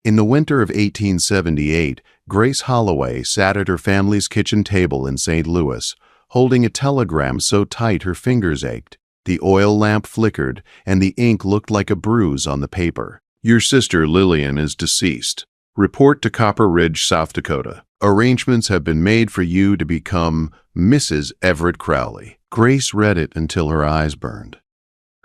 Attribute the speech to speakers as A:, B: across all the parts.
A: In the winter of 1878, Grace Holloway sat at her family's kitchen table in St. Louis, holding a telegram so tight her fingers ached. The oil lamp flickered, and the ink looked like a bruise on the paper. "Your sister Lillian is deceased. Report to Copper Ridge, South Dakota. Arrangements have been made for you to become Mrs. Everett Crowley." Grace read it until her eyes burned.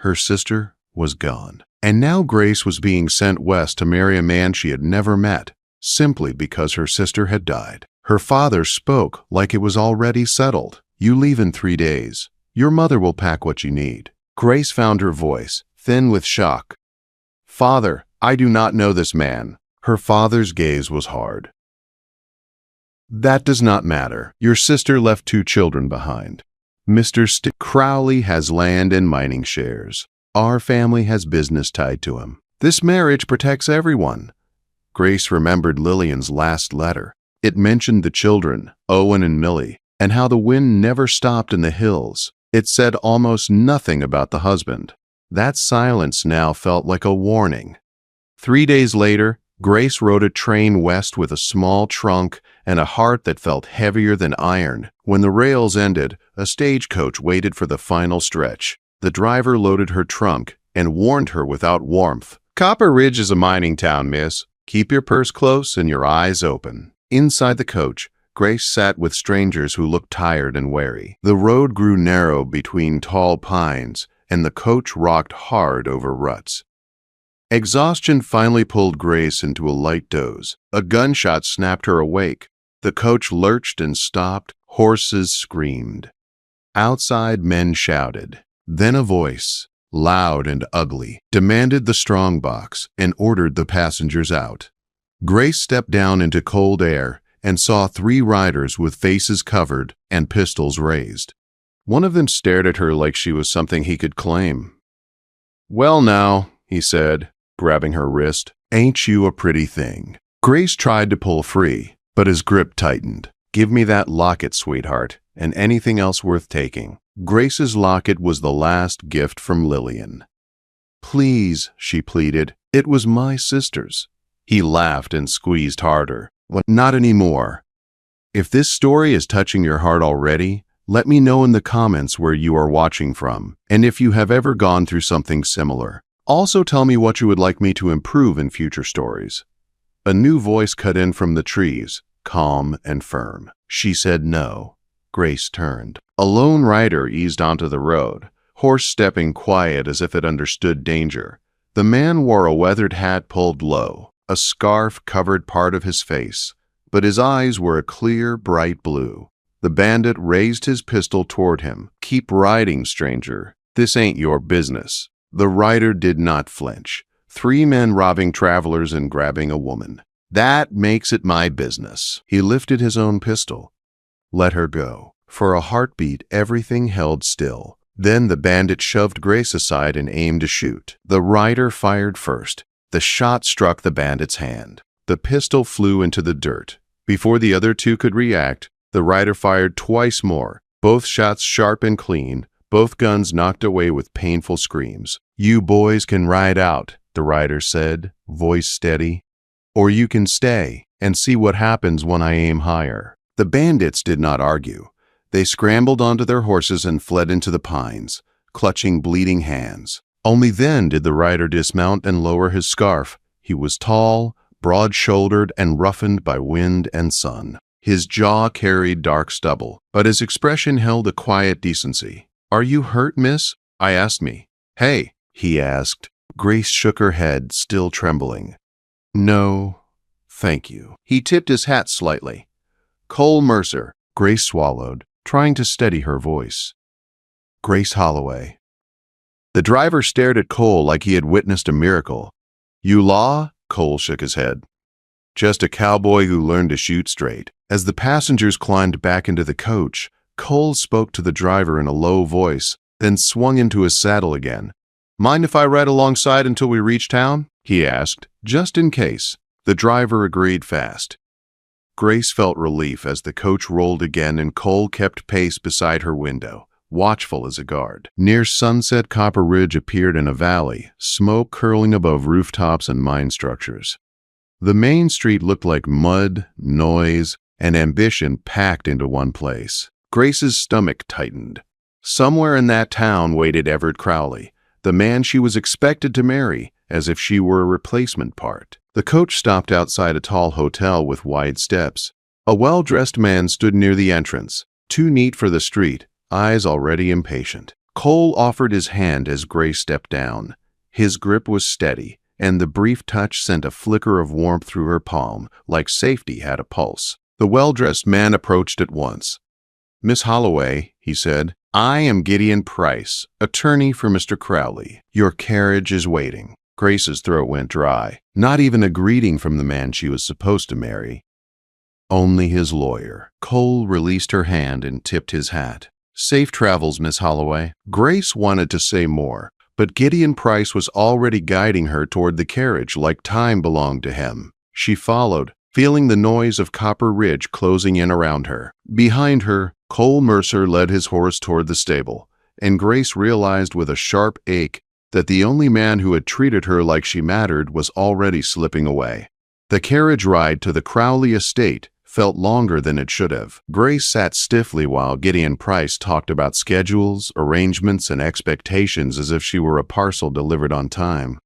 A: Her sister was gone. And now Grace was being sent west to marry a man she had never met, simply because her sister had died. Her father spoke like it was already settled. "You leave in 3 days. Your mother will pack what you need." Grace found her voice, thin with shock. "Father, I do not know this man." Her father's gaze was hard. "That does not matter. Your sister left 2 children behind. Mr. Crowley has land and mining shares. Our family has business tied to him. This marriage protects everyone." Grace remembered Lillian's last letter. It mentioned the children, Owen and Millie, and how the wind never stopped in the hills. It said almost nothing about the husband. That silence now felt like a warning. 3 days later, Grace rode a train west with a small trunk and a heart that felt heavier than iron. When the rails ended, a stagecoach waited for the final stretch. The driver loaded her trunk and warned her without warmth. "Copper Ridge is a mining town, miss. Keep your purse close and your eyes open." Inside the coach, Grace sat with strangers who looked tired and wary. The road grew narrow between tall pines, and the coach rocked hard over ruts. Exhaustion finally pulled Grace into a light doze. A gunshot snapped her awake. The coach lurched and stopped. Horses screamed. Outside, men shouted. Then a voice, loud and ugly, demanded the strong box and ordered the passengers out. Grace stepped down into cold air and saw 3 riders with faces covered and pistols raised. One of them stared at her like she was something he could claim. "Well now," he said, grabbing her wrist, "ain't you a pretty thing?" Grace tried to pull free, but his grip tightened. "Give me that locket, sweetheart, and anything else worth taking." Grace's locket was the last gift from Lillian. "Please," she pleaded, "it was my sister's." He laughed and squeezed harder. "Well, not anymore. If this story is touching your heart already, let me know in the comments where you are watching from, and if you have ever gone through something similar. Also tell me what you would like me to improve in future stories." A new voice cut in from the trees, calm and firm. She said no. Grace turned. A lone rider eased onto the road, horse stepping quiet as if it understood danger. The man wore a weathered hat pulled low. A scarf covered part of his face, but his eyes were a clear, bright blue. The bandit raised his pistol toward him. "Keep riding, stranger. This ain't your business." The rider did not flinch. 3 men robbing travelers and grabbing a woman. "That makes it my business." He lifted his own pistol. Let her go. For a heartbeat, everything held still. Then the bandit shoved Grace aside and aimed to shoot. The rider fired first. The shot struck the bandit's hand. The pistol flew into the dirt. Before the other 2 could react, the rider fired twice more, both shots sharp and clean, both guns knocked away with painful screams. "You boys can ride out," the rider said, voice steady. "Or you can stay and see what happens when I aim higher." The bandits did not argue. They scrambled onto their horses and fled into the pines, clutching bleeding hands. Only then did the rider dismount and lower his scarf. He was tall, broad-shouldered, and roughened by wind and sun. His jaw carried dark stubble, but his expression held a quiet decency. "Are you hurt, miss?" I asked me. "Hey," he asked. Grace shook her head, still trembling. "No, thank you." He tipped his hat slightly. "Cole Mercer." Grace swallowed, trying to steady her voice. "Grace Holloway." The driver stared at Cole like he had witnessed a miracle. "You law?" Cole shook his head. "Just a cowboy who learned to shoot straight." As the passengers climbed back into the coach, Cole spoke to the driver in a low voice, then swung into his saddle again. "Mind if I ride alongside until we reach town?" he asked, just in case. The driver agreed fast. Grace felt relief as the coach rolled again and Cole kept pace beside her window, watchful as a guard. Near sunset, Copper Ridge appeared in a valley, smoke curling above rooftops and mine structures. The main street looked like mud, noise, and ambition packed into one place. Grace's stomach tightened. Somewhere in that town waited Everett Crowley, the man she was expected to marry, as if she were a replacement part. The coach stopped outside a tall hotel with wide steps. A well-dressed man stood near the entrance, too neat for the street, eyes already impatient. Cole offered his hand as Grace stepped down. His grip was steady, and the brief touch sent a flicker of warmth through her palm, like safety had a pulse. The well-dressed man approached at once. "Miss Holloway," he said, "I am Gideon Price, attorney for Mr. Crowley. Your carriage is waiting." Grace's throat went dry. Not even a greeting from the man she was supposed to marry. Only his lawyer. Cole released her hand and tipped his hat. "Safe travels, Miss Holloway." Grace wanted to say more, but Gideon Price was already guiding her toward the carriage like time belonged to him. She followed, feeling the noise of Copper Ridge closing in around her. Behind her, Cole Mercer led his horse toward the stable, and Grace realized with a sharp ache that the only man who had treated her like she mattered was already slipping away. The carriage ride to the Crowley estate felt longer than it should have. Grace sat stiffly while Gideon Price talked about schedules, arrangements, and expectations as if she were a parcel delivered on time.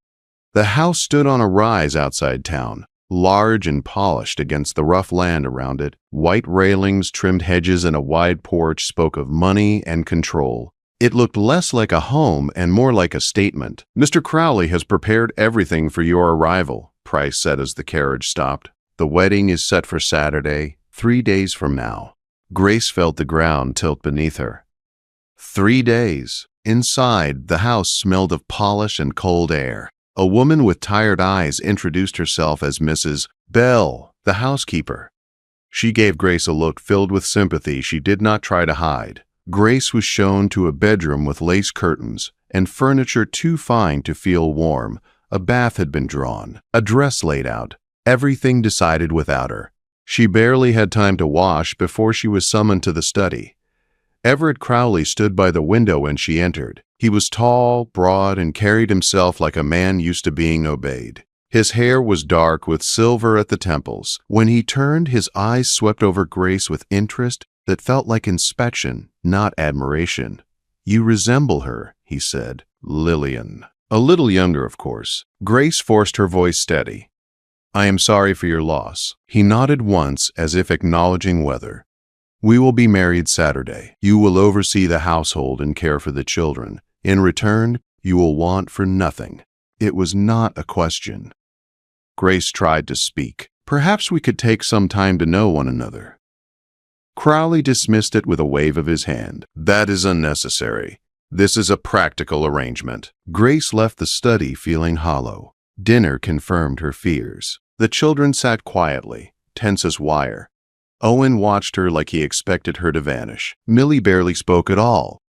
A: The house stood on a rise outside town, large and polished against the rough land around it. White railings, trimmed hedges, and a wide porch spoke of money and control. It looked less like a home and more like a statement. "Mr. Crowley has prepared everything for your arrival," Price said as the carriage stopped. "The wedding is set for Saturday, 3 days from now." Grace felt the ground tilt beneath her. 3 days. Inside, the house smelled of polish and cold air. A woman with tired eyes introduced herself as Mrs. Bell, the housekeeper. She gave Grace a look filled with sympathy she did not try to hide. Grace was shown to a bedroom with lace curtains and furniture too fine to feel warm. A bath had been drawn, a dress laid out, everything decided without her. She barely had time to wash before she was summoned to the study. Everett Crowley stood by the window when she entered. He was tall, broad, and carried himself like a man used to being obeyed. His hair was dark with silver at the temples. When he turned, his eyes swept over Grace with interest that felt like inspection, not admiration. "You resemble her," he said. "Lillian." A little younger, of course. Grace forced her voice steady. "I am sorry for your loss." He nodded once as if acknowledging weather. "We will be married Saturday. You will oversee the household and care for the children. In return, you will want for nothing." It was not a question. Grace tried to speak. "Perhaps we could take some time to know one another." Crowley dismissed it with a wave of his hand. "That is unnecessary. This is a practical arrangement." Grace left the study feeling hollow. Dinner confirmed her fears. The children sat quietly, tense as wire. Owen watched her like he expected her to vanish. Millie barely spoke at all.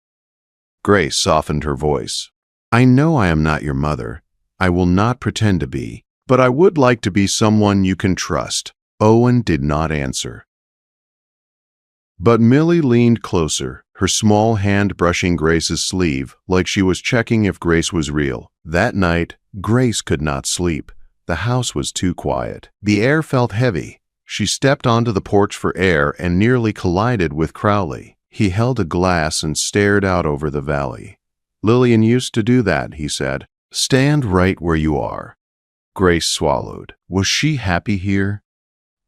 A: Grace softened her voice. "I know I am not your mother. I will not pretend to be. But I would like to be someone you can trust." Owen did not answer. But Millie leaned closer, her small hand brushing Grace's sleeve, like she was checking if Grace was real. That night, Grace could not sleep. The house was too quiet. The air felt heavy. She stepped onto the porch for air and nearly collided with Crowley. He held a glass and stared out over the valley. "Lillian used to do that," he said. "Stand right where you are." Grace swallowed. Was she happy here?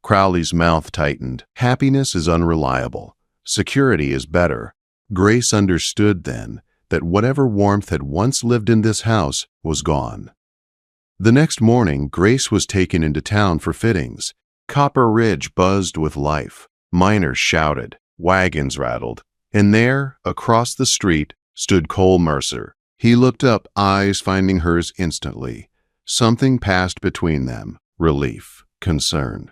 A: Crowley's mouth tightened. Happiness is unreliable. Security is better. Grace understood then that whatever warmth had once lived in this house was gone. The next morning, Grace was taken into town for fittings. Copper Ridge buzzed with life. Miners shouted. Wagons rattled. And there, across the street, stood Cole Mercer. He looked up, eyes finding hers instantly. Something passed between them. Relief. Concern.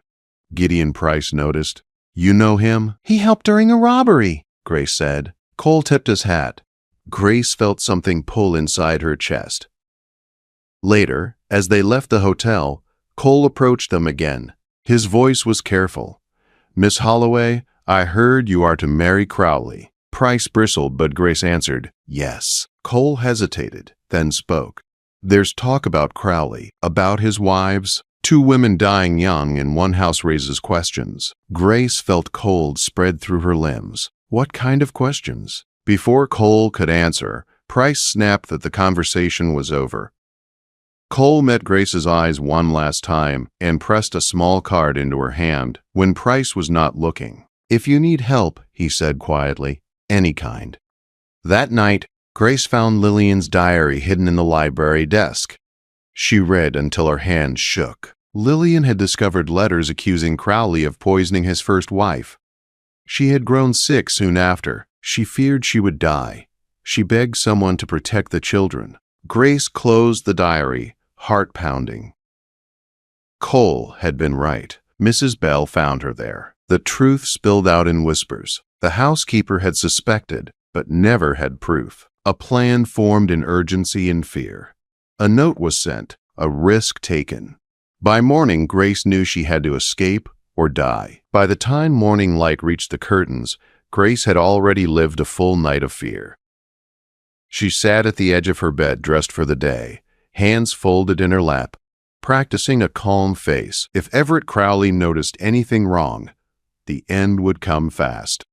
A: Gideon Price noticed. "You know him?" "He helped during a robbery," Grace said. Cole tipped his hat. Grace felt something pull inside her chest. Later, as they left the hotel, Cole approached them again. His voice was careful. "Miss Holloway, I heard you are to marry Crowley." Price bristled, but Grace answered, "Yes." Cole hesitated, then spoke. "There's talk about Crowley, about his wives." Two women dying young in one house raises questions. Grace felt cold spread through her limbs. What kind of questions? Before Cole could answer, Price snapped that the conversation was over. Cole met Grace's eyes one last time and pressed a small card into her hand when Price was not looking. "If you need help," he said quietly, "any kind." That night, Grace found Lillian's diary hidden in the library desk. She read until her hands shook. Lillian had discovered letters accusing Crowley of poisoning his first wife. She had grown sick soon after. She feared she would die. She begged someone to protect the children. Grace closed the diary, heart pounding. Cole had been right. Mrs. Bell found her there. The truth spilled out in whispers. The housekeeper had suspected, but never had proof. A plan formed in urgency and fear. A note was sent, a risk taken. By morning, Grace knew she had to escape or die. By the time morning light reached the curtains, Grace had already lived a full night of fear. She sat at the edge of her bed dressed for the day, hands folded in her lap, practicing a calm face. If Everett Crowley noticed anything wrong, the end would come fast.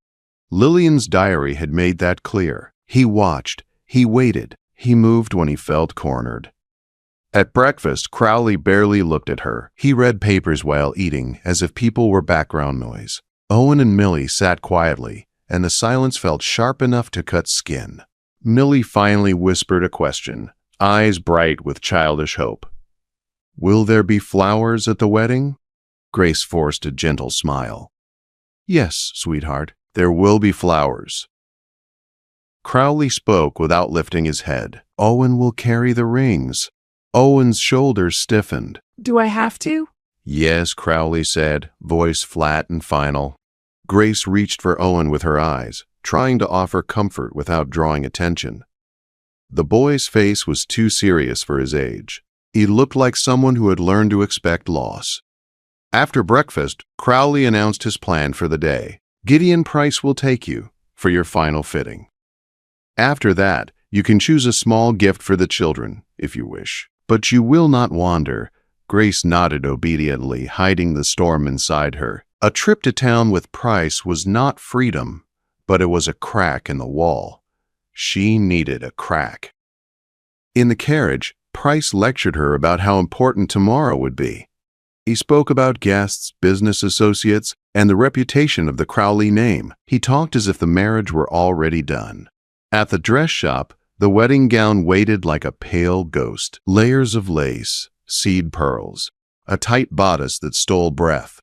A: Lillian's diary had made that clear. He watched, he waited, he moved when he felt cornered. At breakfast, Crowley barely looked at her. He read papers while eating, as if people were background noise. Owen and Millie sat quietly, and the silence felt sharp enough to cut skin. Millie finally whispered a question, eyes bright with childish hope. "Will there be flowers at the wedding?" Grace forced a gentle smile. "Yes, sweetheart, there will be flowers." Crowley spoke without lifting his head. "Owen will carry the rings." Owen's shoulders stiffened.
B: "Do I have to?"
A: "Yes," Crowley said, voice flat and final. Grace reached for Owen with her eyes, trying to offer comfort without drawing attention. The boy's face was too serious for his age. He looked like someone who had learned to expect loss. After breakfast, Crowley announced his plan for the day. "Gideon Price will take you for your final fitting. After that, you can choose a small gift for the children, if you wish. But you will not wander." Grace nodded obediently, hiding the storm inside her. A trip to town with Price was not freedom, but it was a crack in the wall. She needed a crack. In the carriage, Price lectured her about how important tomorrow would be. He spoke about guests, business associates, and the reputation of the Crowley name. He talked as if the marriage were already done. At the dress shop, the wedding gown waited like a pale ghost. Layers of lace, seed pearls, a tight bodice that stole breath.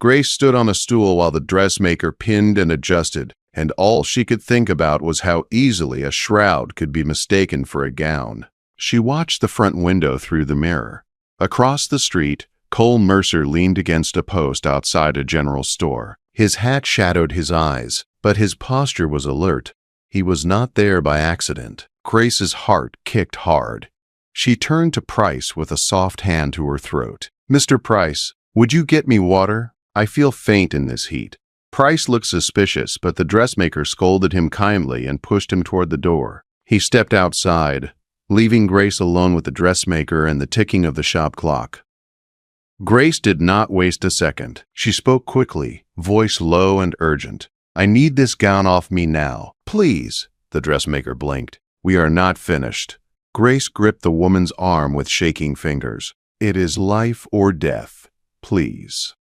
A: Grace stood on a stool while the dressmaker pinned and adjusted, and all she could think about was how easily a shroud could be mistaken for a gown. She watched the front window through the mirror. Across the street, Cole Mercer leaned against a post outside a general store. His hat shadowed his eyes, but his posture was alert. He was not there by accident. Grace's heart kicked hard. She turned to Price with a soft hand to her throat. "Mr. Price, would you get me water? I feel faint in this heat." Price looked suspicious, but the dressmaker scolded him kindly and pushed him toward the door. He stepped outside, leaving Grace alone with the dressmaker and the ticking of the shop clock. Grace did not waste a second. She spoke quickly, voice low and urgent. "I need this gown off me now. Please." The dressmaker blinked. "We are not finished." Grace gripped the woman's arm with shaking fingers. "It is life or death. Please."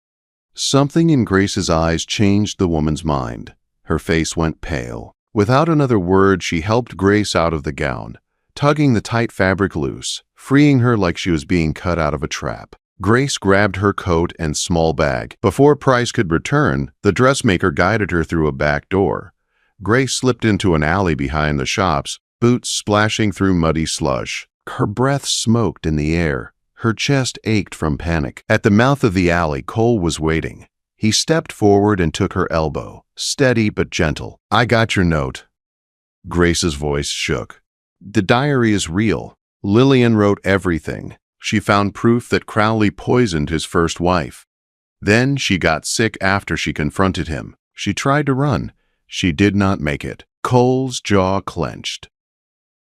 A: Something in Grace's eyes changed the woman's mind. Her face went pale. Without another word, she helped Grace out of the gown, tugging the tight fabric loose, freeing her like she was being cut out of a trap. Grace grabbed her coat and small bag. Before Price could return, the dressmaker guided her through a back door. Grace slipped into an alley behind the shops, boots splashing through muddy slush. Her breath smoked in the air. Her chest ached from panic. At the mouth of the alley, Cole was waiting. He stepped forward and took her elbow, steady but gentle. "I got your note." Grace's voice shook. "The diary is real. Lillian wrote everything. She found proof that Crowley poisoned his first wife. Then she got sick after she confronted him. She tried to run. She did not make it." Cole's jaw clenched.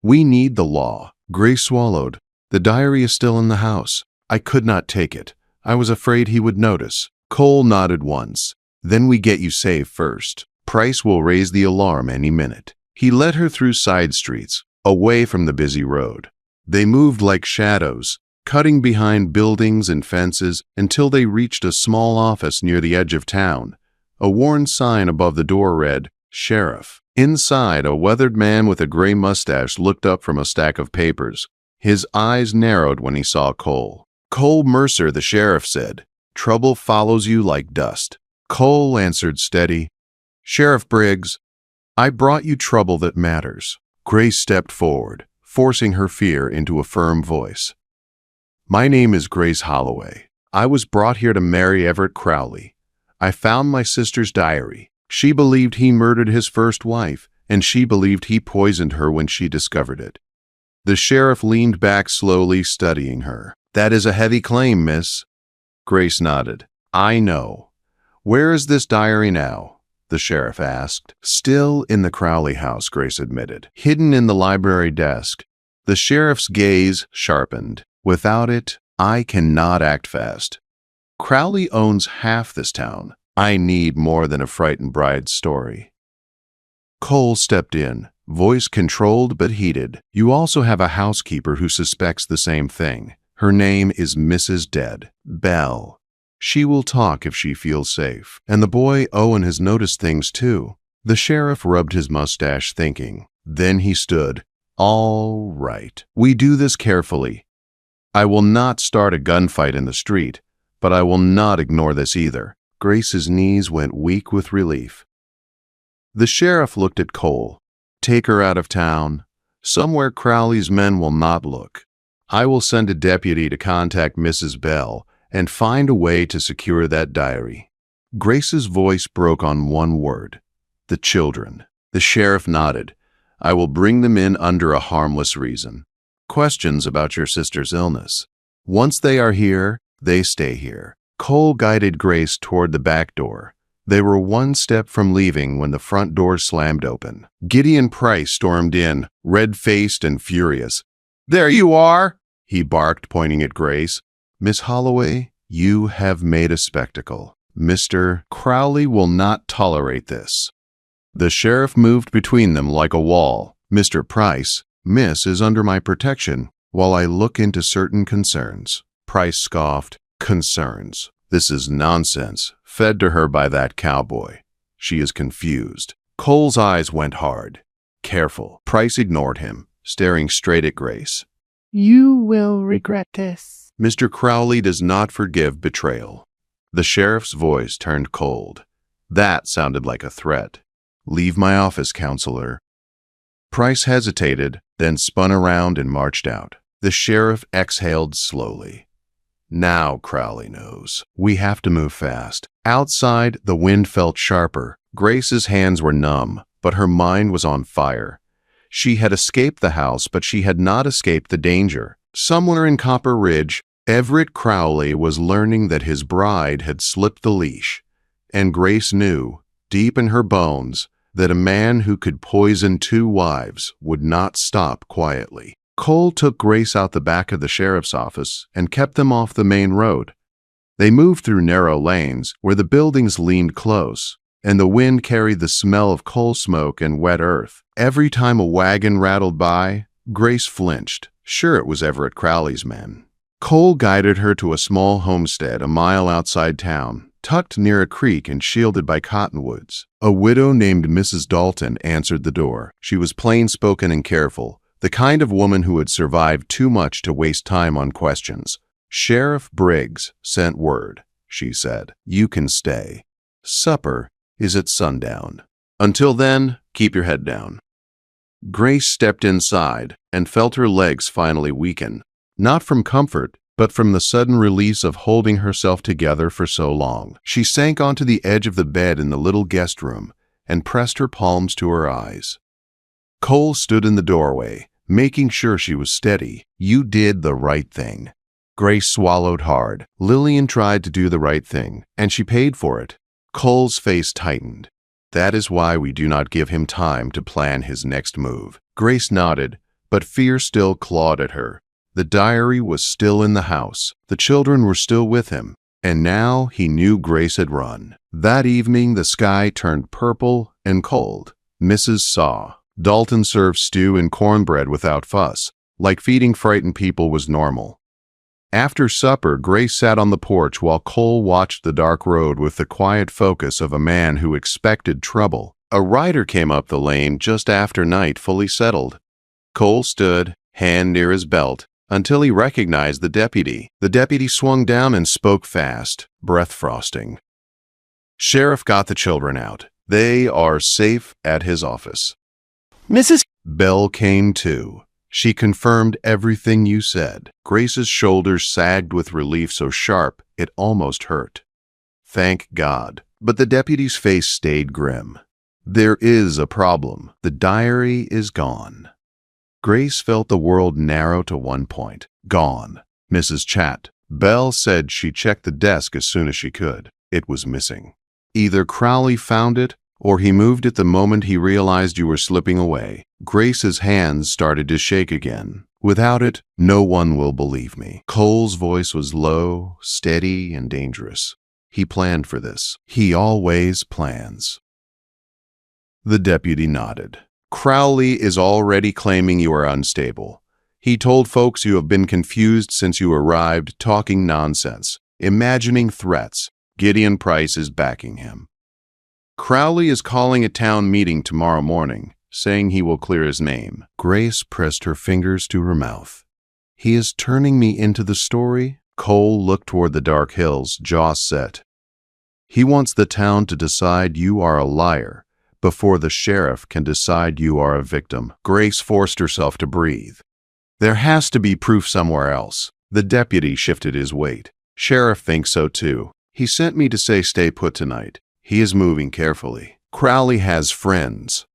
A: "We need the law." Grace swallowed. "The diary is still in the house. I could not take it. I was afraid he would notice. Cole nodded once. Then we get you safe first. Price will raise the alarm any minute. He led her through side streets, away from the busy road. They moved like shadows, cutting behind buildings and fences until they reached a small office near the edge of town. A worn sign above the door read, "Sheriff." Inside, a weathered man with a gray mustache looked up from a stack of papers. His eyes narrowed when he saw Cole. "Cole Mercer," the sheriff said. "Trouble follows you like dust." Cole answered steady, "Sheriff Briggs, I brought you trouble that matters." Grace stepped forward, forcing her fear into a firm voice. "My name is Grace Holloway. I was brought here to marry Everett Crowley. I found my sister's diary. She believed he murdered his first wife, and she believed he poisoned her when she discovered it." The sheriff leaned back slowly, studying her. "That is a heavy claim, miss." Grace nodded. "I know. Where is this diary now?" the sheriff asked. "Still in the Crowley house," Grace admitted. "Hidden in the library desk." The sheriff's gaze sharpened. "Without it, I cannot act fast. Crowley owns half this town. I need more than a frightened bride's story." Cole stepped in, voice controlled but heated. "You also have a housekeeper who suspects the same thing. Her name is Mrs. Dead. Bell. She will talk if she feels safe. And the boy Owen has noticed things too." The sheriff rubbed his mustache, thinking. Then he stood. "All right. We do this carefully. I will not start a gunfight in the street, but I will not ignore this either." Grace's knees went weak with relief. The sheriff looked at Cole. "Take her out of town, somewhere Crowley's men will not look. I will send a deputy to contact Mrs. Bell and find a way to secure that diary." Grace's voice broke on one word: "The children." The sheriff nodded. "I will bring them in under a harmless reason. Questions about your sister's illness. Once they are here, they stay here." Cole guided Grace toward the back door. They were one step from leaving when the front door slammed open. Gideon Price stormed in, red-faced and furious. "There you are!" he barked, pointing at Grace. "Miss Holloway, you have made a spectacle. Mr. Crowley will not tolerate this." The sheriff moved between them like a wall. "Mr. Price, Miss is under my protection while I look into certain concerns." Price scoffed. "Concerns? This is nonsense, fed to her by that cowboy. She is confused." Cole's eyes went hard. "Careful." Price ignored him, staring straight at Grace.
B: "You will regret this."
A: "Mr. Crowley does not forgive betrayal." The sheriff's voice turned cold. That sounded like a threat. "Leave my office, counselor." Price hesitated, then spun around and marched out. The sheriff exhaled slowly. "Now Crowley knows. We have to move fast." Outside, the wind felt sharper. Grace's hands were numb, but her mind was on fire. She had escaped the house, but she had not escaped the danger. Somewhere in Copper Ridge, Everett Crowley was learning that his bride had slipped the leash. And Grace knew, deep in her bones, that a man who could poison 2 wives would not stop quietly. Cole took Grace out the back of the sheriff's office and kept them off the main road. They moved through narrow lanes where the buildings leaned close, and the wind carried the smell of coal smoke and wet earth. Every time a wagon rattled by, Grace flinched, sure it was Everett Crowley's men. Cole guided her to a small homestead a mile outside town, tucked near a creek and shielded by cottonwoods. A widow named Mrs. Dalton answered the door. She was plain-spoken and careful, the kind of woman who had survived too much to waste time on questions. "Sheriff Briggs sent word," she said. "You can stay. Supper is at sundown. Until then, keep your head down." Grace stepped inside and felt her legs finally weaken, not from comfort, but from the sudden release of holding herself together for so long. She sank onto the edge of the bed in the little guest room and pressed her palms to her eyes. Cole stood in the doorway, making sure she was steady. "You did the right thing." Grace swallowed hard. Lillian tried to do the right thing, and she paid for it. Cole's face tightened. "That is why we do not give him time to plan his next move." Grace nodded, but fear still clawed at her. The diary was still in the house. The children were still with him. And now he knew Grace had run. That evening, the sky turned purple and cold. Mrs. saw. Dalton served stew and cornbread without fuss, like feeding frightened people was normal. After supper, Grace sat on the porch while Cole watched the dark road with the quiet focus of a man who expected trouble. A rider came up the lane just after night fully settled. Cole stood, hand near his belt, until he recognized the deputy. The deputy swung down and spoke fast, breath frosting. "Sheriff got the children out. They are safe at his office."
B: Mrs.
A: Belle came too. She confirmed everything you said. Grace's shoulders sagged with relief so sharp it almost hurt. Thank God. But the deputy's face stayed grim. There is a problem. The diary is gone. Grace felt the world narrow to one point. Gone. Mrs. Chat. Belle said she checked the desk as soon as she could. It was missing. Either Crowley found it, or he moved it the moment he realized you were slipping away. Grace's hands started to shake again. Without it, no one will believe me. Cole's voice was low, steady, and dangerous. He planned for this. He always plans. The deputy nodded. Crowley is already claiming you are unstable. He told folks you have been confused since you arrived, talking nonsense, imagining threats. Gideon Price is backing him. Crowley is calling a town meeting tomorrow morning, saying he will clear his name. Grace pressed her fingers to her mouth. He is turning me into the story? Cole looked toward the dark hills, jaw set. He wants the town to decide you are a liar before the sheriff can decide you are a victim. Grace forced herself to breathe. There has to be proof somewhere else. The deputy shifted his weight. Sheriff thinks so too. He sent me to say stay put tonight. He is moving carefully. Crowley has friends.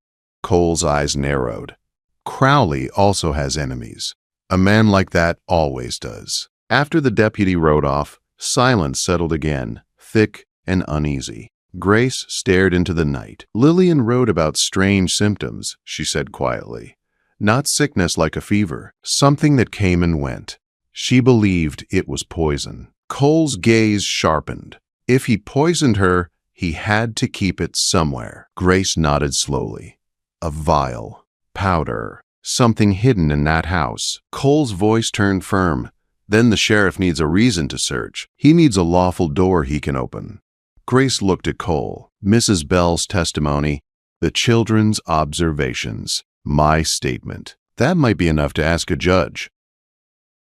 A: Cole's eyes narrowed. Crowley also has enemies. A man like that always does. After the deputy rode off, silence settled again, thick and uneasy. Grace stared into the night. Lillian wrote about strange symptoms, she said quietly. Not sickness like a fever, something that came and went. She believed it was poison. Cole's gaze sharpened. If he poisoned her, he had to keep it somewhere. Grace nodded slowly. A vial. Powder. Something hidden in that house. Cole's voice turned firm. Then the sheriff needs a reason to search. He needs a lawful door he can open. Grace looked at Cole. Mrs. Bell's testimony. The children's observations. My statement. That might be enough to ask a judge.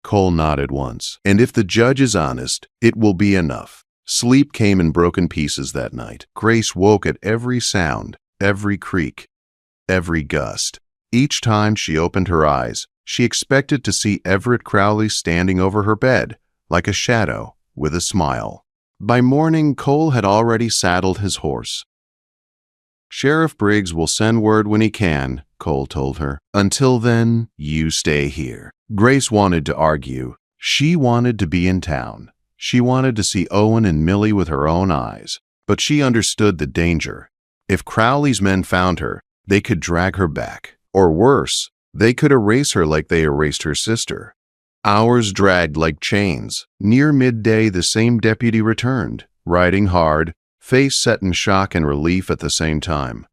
A: Cole nodded once. And if the judge is honest, it will be enough. Sleep came in broken pieces that night. Grace woke at every sound, every creak, every gust. Each time she opened her eyes, she expected to see Everett Crowley standing over her bed, like a shadow, with a smile. By morning, Cole had already saddled his horse. Sheriff Briggs will send word when he can, Cole told her. Until then, you stay here. Grace wanted to argue. She wanted to be in town. She wanted to see Owen and Millie with her own eyes, but she understood the danger. If Crowley's men found her, they could drag her back. Or worse, they could erase her like they erased her sister. Hours dragged like chains. Near midday, the same deputy returned, riding hard, face set in shock and relief at the same time.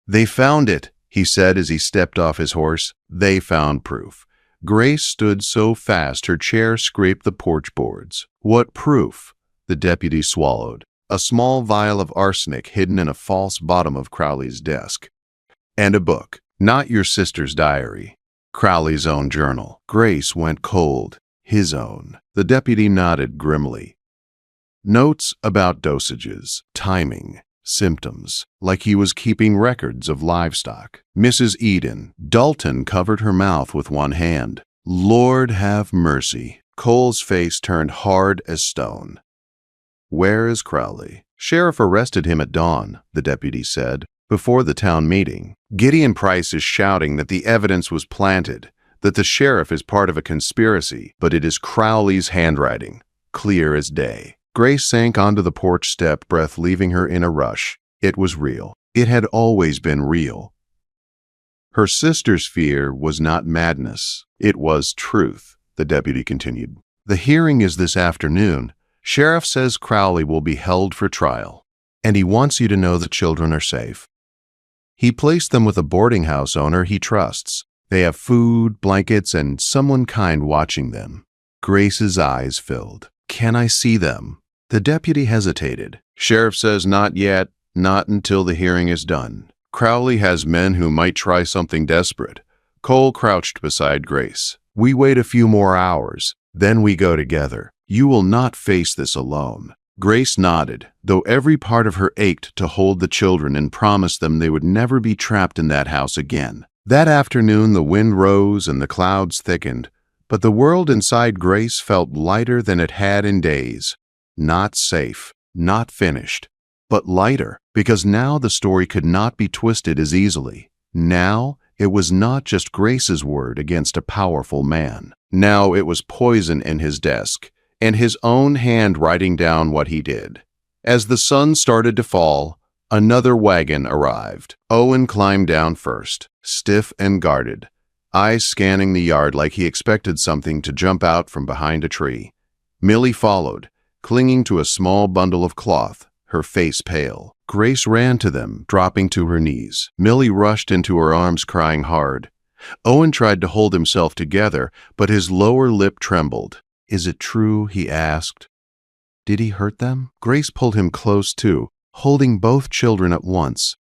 A: They found it, he said as he stepped off his horse. They found proof. Grace stood so fast her chair scraped the porch boards. What proof? The deputy swallowed. A small vial of arsenic hidden in a false bottom of Crowley's desk. And a book. Not your sister's diary. Crowley's own journal. Grace went cold. His own. The deputy nodded grimly. Notes about dosages, timing, symptoms, like he was keeping records of livestock. Mrs. Eden. Dalton covered her mouth with one hand. Lord have mercy. Cole's face turned hard as stone. Where is Crowley? Sheriff arrested him at dawn, the deputy said, before the town meeting. Gideon Price is shouting that the evidence was planted, that the sheriff is part of a conspiracy, but it is Crowley's handwriting, clear as day. Grace sank onto the porch step, breath leaving her in a rush. It was real. It had always been real. Her sister's fear was not madness. It was truth, the deputy continued. The hearing is this afternoon. Sheriff says Crowley will be held for trial, and he wants you to know the children are safe. He placed them with a boarding house owner he trusts. They have food, blankets, and someone kind watching them. Grace's eyes filled. Can I see them? The deputy hesitated. Sheriff says not yet, not until the hearing is done. Crowley has men who might try something desperate. Cole crouched beside Grace. We wait a few more hours, then we go together. You will not face this alone. Grace nodded, though every part of her ached to hold the children and promise them they would never be trapped in that house again. That afternoon the wind rose and the clouds thickened, but the world inside Grace felt lighter than it had in days. Not safe, not finished, but lighter, because now the story could not be twisted as easily. Now it was not just Grace's word against a powerful man. Now it was poison in his desk, and his own hand writing down what he did. As the sun started to fall, another wagon arrived. Owen climbed down first, stiff and guarded, eyes scanning the yard like he expected something to jump out from behind a tree. Millie followed, clinging to a small bundle of cloth, her face pale. Grace ran to them, dropping to her knees. Millie rushed into her arms, crying hard. Owen tried to hold himself together, but his lower lip trembled. Is it true? He asked. Did he hurt them? Grace pulled him close too, holding both children at once.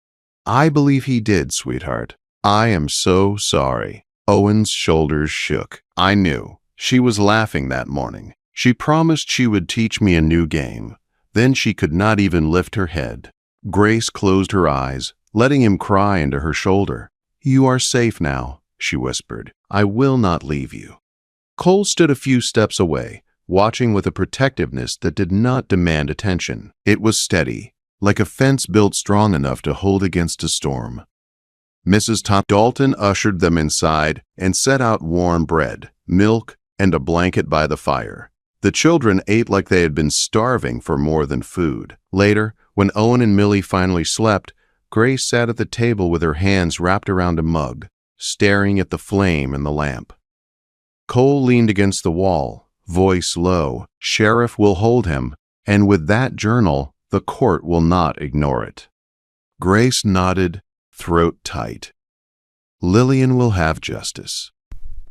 A: I believe he did, sweetheart. I am so sorry. Owen's shoulders shook. I knew. She was laughing that morning. She promised she would teach me a new game. Then she could not even lift her head. Grace closed her eyes, letting him cry into her shoulder. You are safe now, she whispered. I will not leave you. Cole stood a few steps away, watching with a protectiveness that did not demand attention. It was steady, like a fence built strong enough to hold against a storm. Mrs. Dalton ushered them inside and set out warm bread, milk, and a blanket by the fire. The children ate like they had been starving for more than food. Later, when Owen and Millie finally slept, Grace sat at the table with her hands wrapped around a mug, staring at the flame in the lamp. Cole leaned against the wall, voice low. Sheriff will hold him, and with that journal, the court will not ignore it. Grace nodded, throat tight. Lillian will have justice.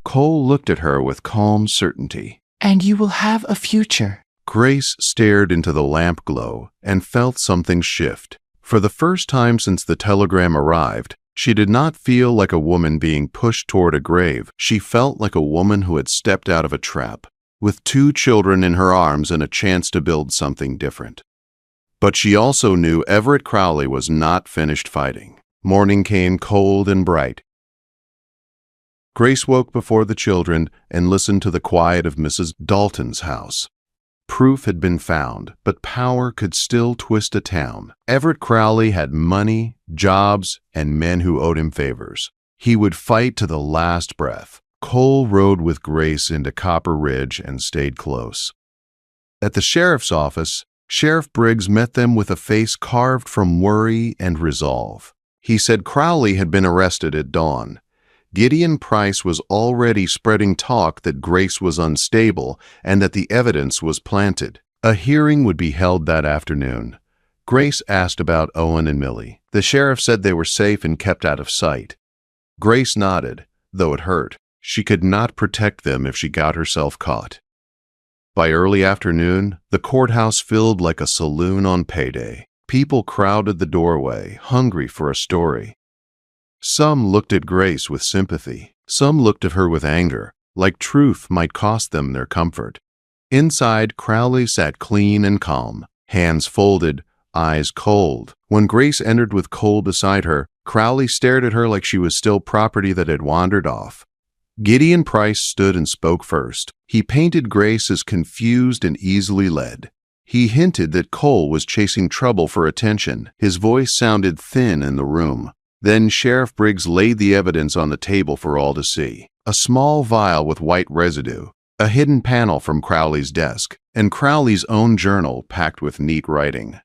A: Cole looked at her with calm certainty.
B: And you will have a future.
A: Grace stared into the lamp glow and felt something shift. For the first time since the telegram arrived, she did not feel like a woman being pushed toward a grave. She felt like a woman who had stepped out of a trap, with 2 children in her arms and a chance to build something different. But she also knew Everett Crowley was not finished fighting. Morning came cold and bright. Grace woke before the children and listened to the quiet of Mrs. Dalton's house. Proof had been found, but power could still twist a town. Everett Crowley had money, jobs, and men who owed him favors. He would fight to the last breath. Cole rode with Grace into Copper Ridge and stayed close. At the sheriff's office, Sheriff Briggs met them with a face carved from worry and resolve. He said Crowley had been arrested at dawn. Gideon Price was already spreading talk that Grace was unstable and that the evidence was planted. A hearing would be held that afternoon. Grace asked about Owen and Millie. The sheriff said they were safe and kept out of sight. Grace nodded, though it hurt. She could not protect them if she got herself caught. By early afternoon, the courthouse filled like a saloon on payday. People crowded the doorway, hungry for a story. Some looked at Grace with sympathy. Some looked at her with anger, like truth might cost them their comfort. Inside, Crowley sat clean and calm, hands folded, eyes cold. When Grace entered with Cole beside her, Crowley stared at her like she was still property that had wandered off. Gideon Price stood and spoke first. He painted Grace as confused and easily led. He hinted that Cole was chasing trouble for attention. His voice sounded thin in the room. Then Sheriff Briggs laid the evidence on the table for all to see. A small vial with white residue, a hidden panel from Crowley's desk, and Crowley's own journal packed with neat writing.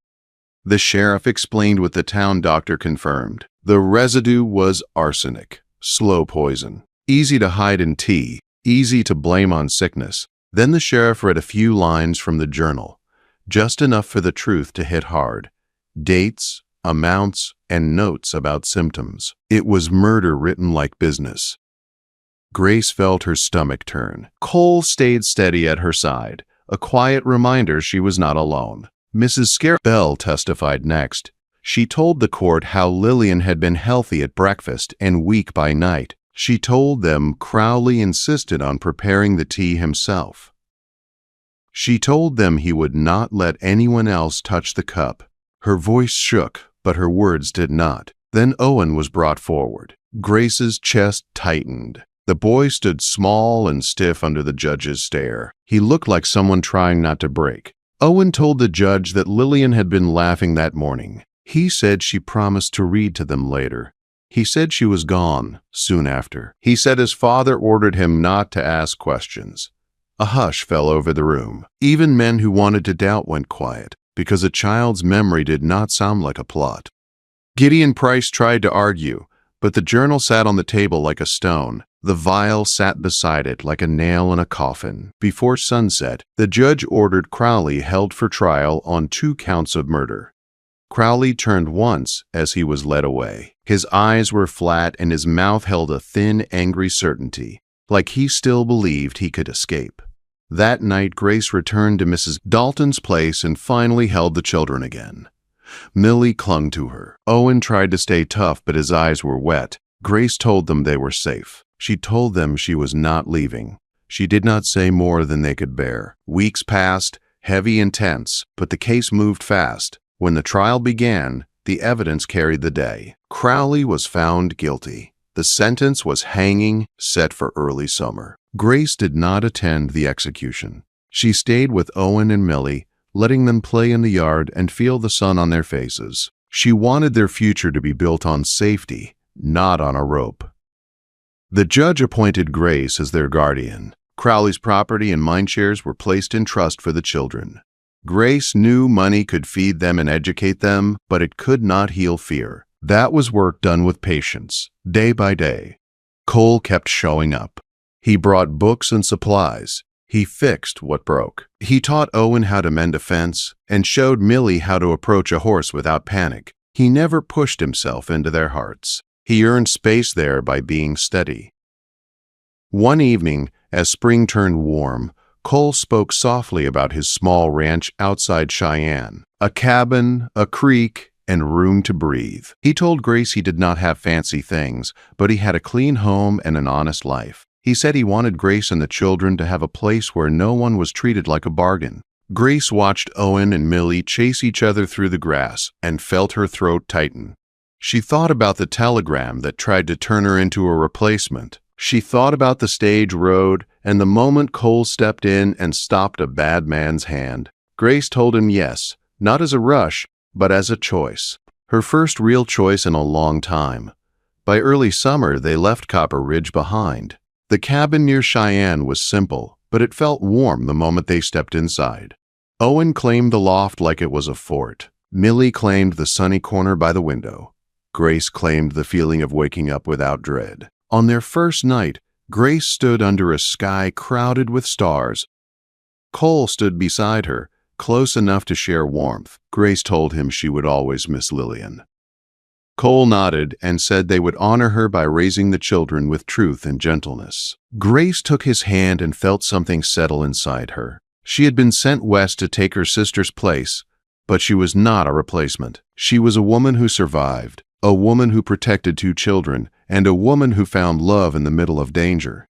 A: The sheriff explained what the town doctor confirmed. The residue was arsenic, slow poison, easy to hide in tea, easy to blame on sickness. Then the sheriff read a few lines from the journal. just enough for the truth to hit hard. Dates, amounts, and notes about symptoms. It was murder written like business. Grace felt her stomach turn. Cole stayed steady at her side, a quiet reminder she was not alone. Mrs. Bell testified next. She told the court how Lillian had been healthy at breakfast and weak by night. She told them Crowley insisted on preparing the tea himself. She told them he would not let anyone else touch the cup. Her voice shook, but her words did not. Then Owen was brought forward. Grace's chest tightened. The boy stood small and stiff under the judge's stare. He looked like someone trying not to break. Owen told the judge that Lillian had been laughing that morning. He said she promised to read to them later. He said she was gone soon after. He said his father ordered him not to ask questions. A hush fell over the room. Even men who wanted to doubt went quiet, because a child's memory did not sound like a plot. Gideon Price tried to argue, but the journal sat on the table like a stone. The vial sat beside it like a nail in a coffin. Before sunset, the judge ordered Crowley held for trial on 2 counts of murder. Crowley turned once as he was led away. His eyes were flat and his mouth held a thin, angry certainty, like he still believed he could escape. That night, Grace returned to Mrs. Dalton's place and finally held the children again. Millie clung to her. Owen tried to stay tough, but his eyes were wet. Grace told them they were safe. She told them she was not leaving. She did not say more than they could bear. Weeks passed, heavy and tense, but the case moved fast. When the trial began, the evidence carried the day. Crowley was found guilty. The sentence was hanging, set for early summer. Grace did not attend the execution. She stayed with Owen and Millie, letting them play in the yard and feel the sun on their faces. She wanted their future to be built on safety, not on a rope. The judge appointed Grace as their guardian. Crowley's property and mine shares were placed in trust for the children. Grace knew money could feed them and educate them, but it could not heal fear. That was work done with patience, day by day. Cole kept showing up. He brought books and supplies. He fixed what broke. He taught Owen how to mend a fence and showed Millie how to approach a horse without panic. He never pushed himself into their hearts. He earned space there by being steady. One evening, as spring turned warm, Cole spoke softly about his small ranch outside Cheyenne. A cabin, a creek, and room to breathe. He told Grace he did not have fancy things, but he had a clean home and an honest life. He said he wanted Grace and the children to have a place where no one was treated like a bargain. Grace watched Owen and Millie chase each other through the grass and felt her throat tighten. She thought about the telegram that tried to turn her into a replacement. She thought about the stage road and the moment Cole stepped in and stopped a bad man's hand. Grace told him yes, not as a rush, but as a choice. Her first real choice in a long time. By early summer, they left Copper Ridge behind. The cabin near Cheyenne was simple, but it felt warm the moment they stepped inside. Owen claimed the loft like it was a fort. Millie claimed the sunny corner by the window. Grace claimed the feeling of waking up without dread. On their first night, Grace stood under a sky crowded with stars. Cole stood beside her, close enough to share warmth. Grace told him she would always miss Lillian. Cole nodded and said they would honor her by raising the children with truth and gentleness. Grace took his hand and felt something settle inside her. She had been sent west to take her sister's place, but she was not a replacement. She was a woman who survived, a woman who protected 2 children, and a woman who found love in the middle of danger.